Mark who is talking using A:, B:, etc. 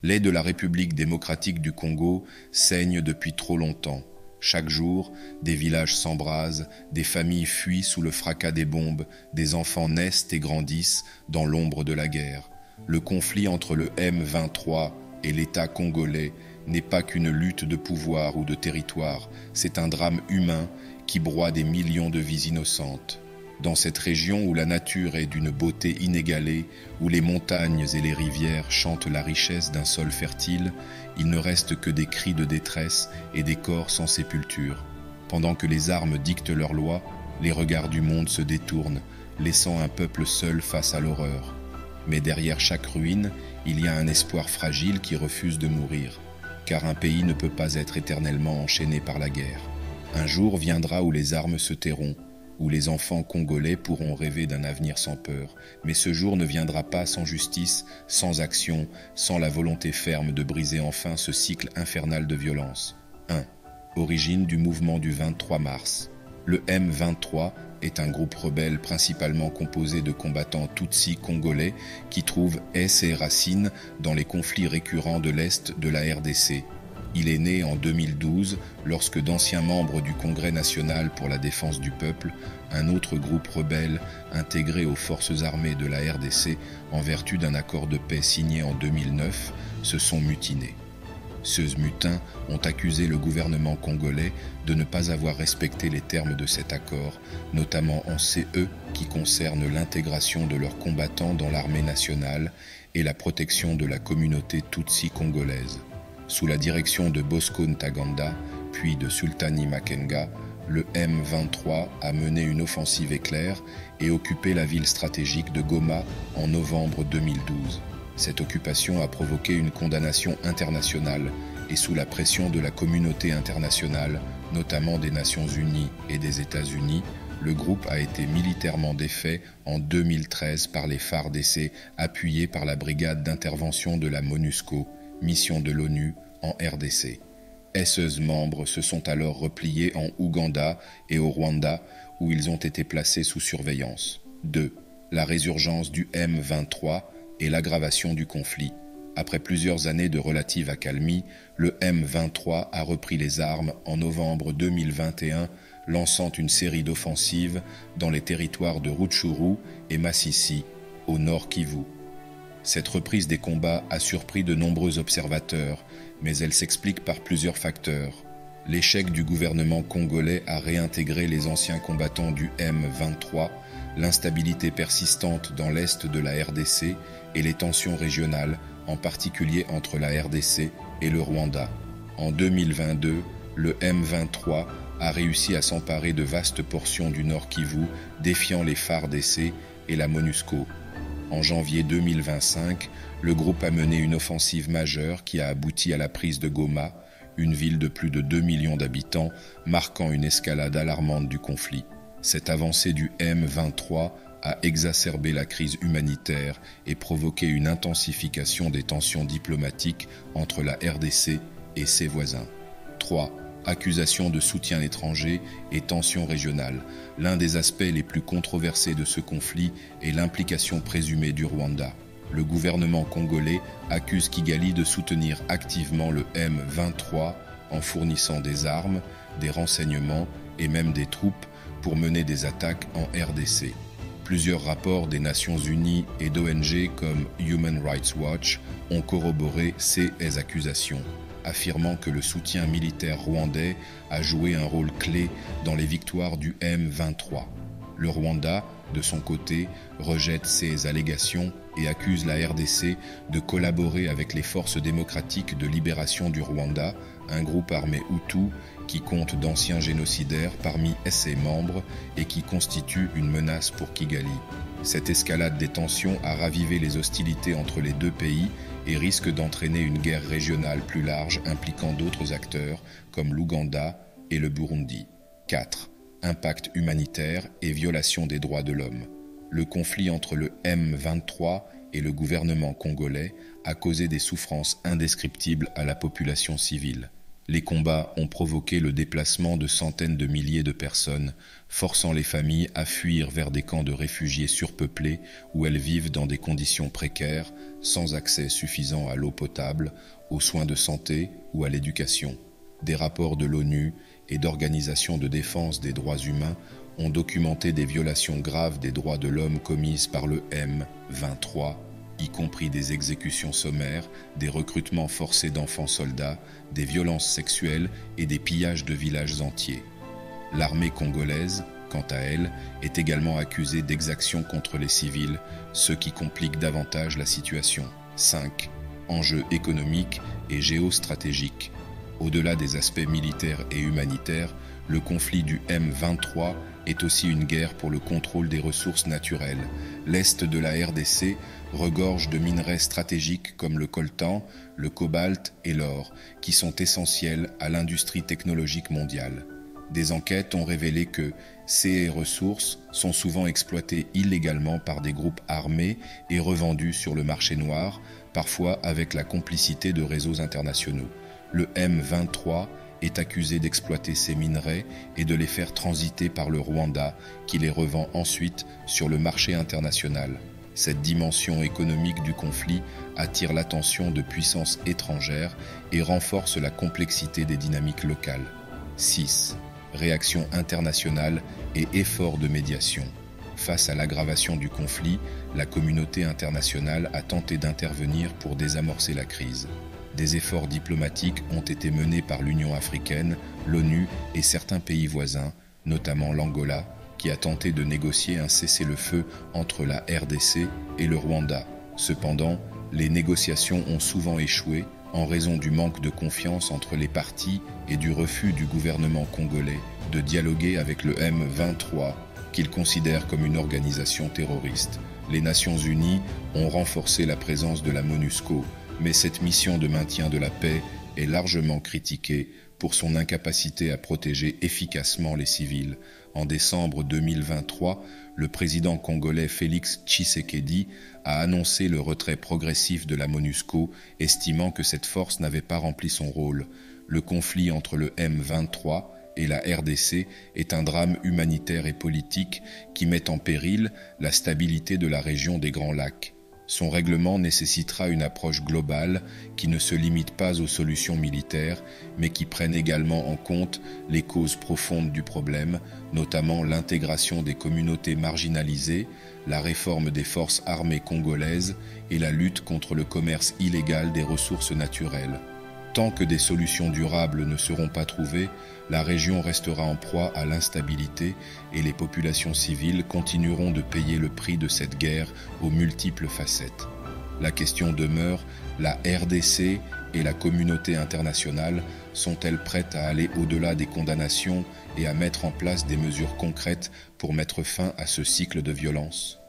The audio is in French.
A: Lait de la République démocratique du Congo saigne depuis trop longtemps. Chaque jour, des villages s'embrasent, des familles fuient sous le fracas des bombes, des enfants naissent et grandissent dans l'ombre de la guerre. Le conflit entre le M23 et l'État congolais n'est pas qu'une lutte de pouvoir ou de territoire, c'est un drame humain qui broie des millions de vies innocentes. Dans cette région où la nature est d'une beauté inégalée, où les montagnes et les rivières chantent la richesse d'un sol fertile, il ne reste que des cris de détresse et des corps sans sépulture. Pendant que les armes dictent leurs lois, les regards du monde se détournent, laissant un peuple seul face à l'horreur. Mais derrière chaque ruine, il y a un espoir fragile qui refuse de mourir, car un pays ne peut pas être éternellement enchaîné par la guerre. Un jour viendra où les armes se tairont, où les enfants congolais pourront rêver d'un avenir sans peur. Mais ce jour ne viendra pas sans justice, sans action, sans la volonté ferme de briser enfin ce cycle infernal de violence. 1. Origine du mouvement du 23 mars. Le M23 est un groupe rebelle principalement composé de combattants Tutsis congolais qui trouvent ses racines dans les conflits récurrents de l'Est de la RDC. Il est né en 2012 lorsque d'anciens membres du Congrès national pour la défense du peuple, un autre groupe rebelle intégré aux forces armées de la RDC en vertu d'un accord de paix signé en 2009, se sont mutinés. Ces mutins ont accusé le gouvernement congolais de ne pas avoir respecté les termes de cet accord, notamment en CE qui concerne l'intégration de leurs combattants dans l'armée nationale et la protection de la communauté Tutsi congolaise. Sous la direction de Bosco Ntaganda, puis de Sultani Makenga, le M23 a mené une offensive éclair et occupé la ville stratégique de Goma en novembre 2012. Cette occupation a provoqué une condamnation internationale et sous la pression de la communauté internationale, notamment des Nations Unies et des États-Unis, le groupe a été militairement défait en 2013 par les FARDC appuyés par la brigade d'intervention de la MONUSCO, mission de l'ONU en RDC. Ces membres se sont alors repliés en Ouganda et au Rwanda où ils ont été placés sous surveillance. 2. La résurgence du M23 et l'aggravation du conflit. Après plusieurs années de relative accalmie, le M23 a repris les armes en novembre 2021, lançant une série d'offensives dans les territoires de Rutshuru et Masisi, au nord Kivu. Cette reprise des combats a surpris de nombreux observateurs, mais elle s'explique par plusieurs facteurs. L'échec du gouvernement congolais à réintégrer les anciens combattants du M23, l'instabilité persistante dans l'est de la RDC et les tensions régionales, en particulier entre la RDC et le Rwanda. En 2022, le M23 a réussi à s'emparer de vastes portions du Nord Kivu, défiant les FARDC et la MONUSCO. En janvier 2025, le groupe a mené une offensive majeure qui a abouti à la prise de Goma, une ville de plus de 2 millions d'habitants, marquant une escalade alarmante du conflit. Cette avancée du M23 a exacerbé la crise humanitaire et provoqué une intensification des tensions diplomatiques entre la RDC et ses voisins. 3. Accusations de soutien étranger et tensions régionales. L'un des aspects les plus controversés de ce conflit est l'implication présumée du Rwanda. Le gouvernement congolais accuse Kigali de soutenir activement le M23 en fournissant des armes, des renseignements et même des troupes pour mener des attaques en RDC. Plusieurs rapports des Nations Unies et d'ONG comme Human Rights Watch ont corroboré ces accusations, affirmant que le soutien militaire rwandais a joué un rôle clé dans les victoires du M23. Le Rwanda, de son côté, rejette ces allégations et accuse la RDC de collaborer avec les forces démocratiques de libération du Rwanda, un groupe armé Hutu qui compte d'anciens génocidaires parmi ses membres et qui constitue une menace pour Kigali. Cette escalade des tensions a ravivé les hostilités entre les deux pays et risque d'entraîner une guerre régionale plus large impliquant d'autres acteurs comme l'Ouganda et le Burundi. 4. Impact humanitaire et violation des droits de l'homme. Le conflit entre le M23 et le gouvernement congolais a causé des souffrances indescriptibles à la population civile. Les combats ont provoqué le déplacement de centaines de milliers de personnes, forçant les familles à fuir vers des camps de réfugiés surpeuplés où elles vivent dans des conditions précaires, sans accès suffisant à l'eau potable, aux soins de santé ou à l'éducation. Des rapports de l'ONU et d'organisations de défense des droits humains ont documenté des violations graves des droits de l'homme commises par le M23, y compris des exécutions sommaires, des recrutements forcés d'enfants soldats, des violences sexuelles et des pillages de villages entiers. L'armée congolaise, quant à elle, est également accusée d'exactions contre les civils, ce qui complique davantage la situation. 5. Enjeux économiques et géostratégiques. Au-delà des aspects militaires et humanitaires, le conflit du M23 est aussi une guerre pour le contrôle des ressources naturelles. L'est de la RDC regorge de minerais stratégiques comme le coltan, le cobalt et l'or, qui sont essentiels à l'industrie technologique mondiale. Des enquêtes ont révélé que ces ressources sont souvent exploitées illégalement par des groupes armés et revendues sur le marché noir, parfois avec la complicité de réseaux internationaux. Le M23 est accusé d'exploiter ces minerais et de les faire transiter par le Rwanda, qui les revend ensuite sur le marché international. Cette dimension économique du conflit attire l'attention de puissances étrangères et renforce la complexité des dynamiques locales. 6. Réaction internationale et efforts de médiation. Face à l'aggravation du conflit, la communauté internationale a tenté d'intervenir pour désamorcer la crise. Des efforts diplomatiques ont été menés par l'Union africaine, l'ONU et certains pays voisins, notamment l'Angola, qui a tenté de négocier un cessez-le-feu entre la RDC et le Rwanda. Cependant, les négociations ont souvent échoué en raison du manque de confiance entre les parties et du refus du gouvernement congolais de dialoguer avec le M23, qu'il considère comme une organisation terroriste. Les Nations Unies ont renforcé la présence de la MONUSCO, mais cette mission de maintien de la paix est largement critiquée pour son incapacité à protéger efficacement les civils. En décembre 2023, le président congolais Félix Tshisekedi a annoncé le retrait progressif de la MONUSCO, estimant que cette force n'avait pas rempli son rôle. Le conflit entre le M23 et la RDC est un drame humanitaire et politique qui met en péril la stabilité de la région des Grands Lacs. Son règlement nécessitera une approche globale qui ne se limite pas aux solutions militaires, mais qui prenne également en compte les causes profondes du problème, notamment l'intégration des communautés marginalisées, la réforme des forces armées congolaises et la lutte contre le commerce illégal des ressources naturelles. Tant que des solutions durables ne seront pas trouvées, la région restera en proie à l'instabilité et les populations civiles continueront de payer le prix de cette guerre aux multiples facettes. La question demeure, la RDC et la communauté internationale sont-elles prêtes à aller au-delà des condamnations et à mettre en place des mesures concrètes pour mettre fin à ce cycle de violence ?